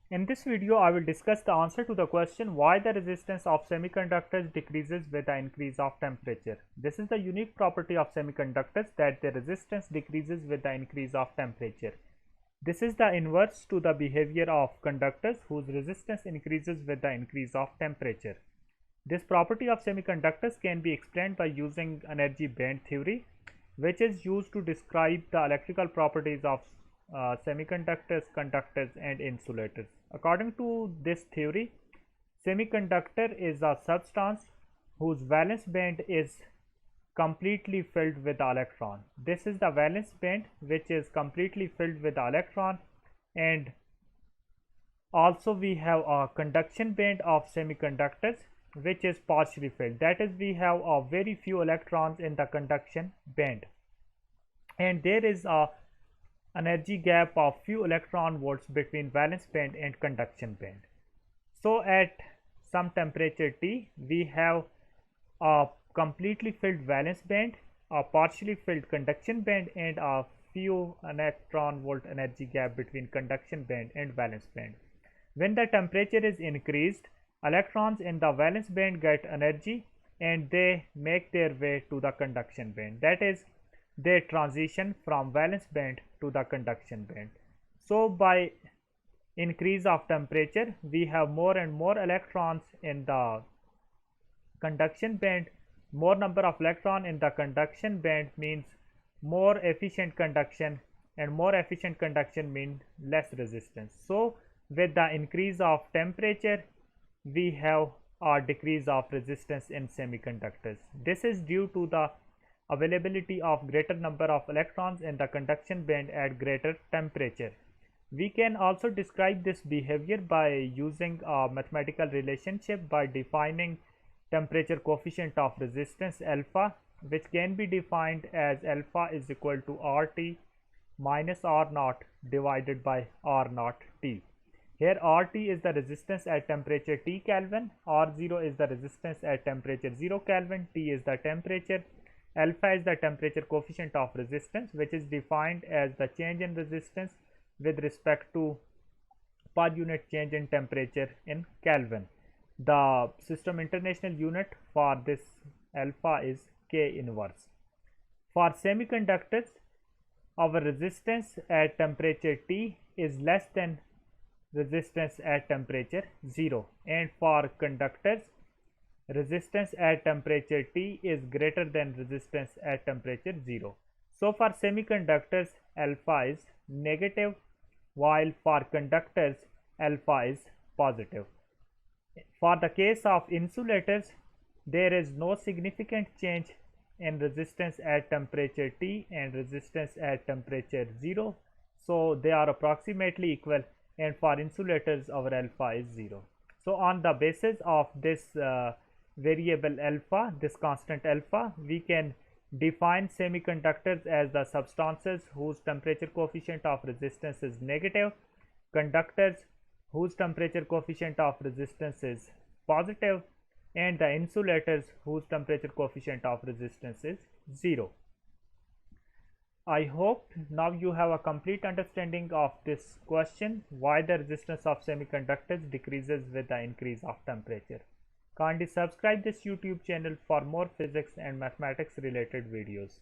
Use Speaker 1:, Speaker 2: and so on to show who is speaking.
Speaker 1: In this video, I will discuss the answer to the question why the resistance of semiconductors decreases with the increase of temperature. This is the unique property of semiconductors that their resistance decreases with the increase of temperature. This is the inverse to the behavior of conductors whose resistance increases with the increase of temperature. This property of semiconductors can be explained by using energy band theory, which is used to describe the electrical properties of semiconductors, conductors, and insulators. According to this theory, semiconductor is a substance whose valence band is completely filled with electron. This is the valence band which is completely filled with electron, and also we have a conduction band of semiconductors which is partially filled. That is, we have a very few electrons in the conduction band, and there is a energy gap of few electron volts between valence band and conduction band. So at some temperature T, we have a completely filled valence band, a partially filled conduction band, and a few electron volt energy gap between conduction band and valence band. When the temperature is increased, electrons in the valence band get energy and they make their way to the conduction band. That is, they transition from valence band to the conduction band. So by increase of temperature, we have more and more electrons in the conduction band. More number of electron in the conduction band means more efficient conduction, and more efficient conduction means less resistance. So with the increase of temperature, we have a decrease of resistance in semiconductors. This is due to the availability of greater number of electrons in the conduction band at greater temperature. We can also describe this behavior by using a mathematical relationship by defining temperature coefficient of resistance alpha, which can be defined as alpha is equal to RT minus R naught divided by R naught T. Here RT is the resistance at temperature T Kelvin, R0 is the resistance at temperature 0 Kelvin, T is the temperature, alpha is the temperature coefficient of resistance, which is defined as the change in resistance with respect to per unit change in temperature in Kelvin. The system international unit for this alpha is K inverse. For semiconductors, our resistance at temperature T is less than resistance at temperature 0, and for conductors, resistance at temperature T is greater than resistance at temperature 0. So for semiconductors, alpha is negative, while for conductors, alpha is positive. For the case of insulators, there is no significant change in resistance at temperature T and resistance at temperature 0. So they are approximately equal, and for insulators our alpha is 0. So on the basis of this variable alpha, this constant alpha, we can define semiconductors as the substances whose temperature coefficient of resistance is negative, conductors whose temperature coefficient of resistance is positive, and the insulators whose temperature coefficient of resistance is 0. I hope now you have a complete understanding of this question, why the resistance of semiconductors decreases with the increase of temperature. Kindly subscribe this YouTube channel for more physics and mathematics related videos.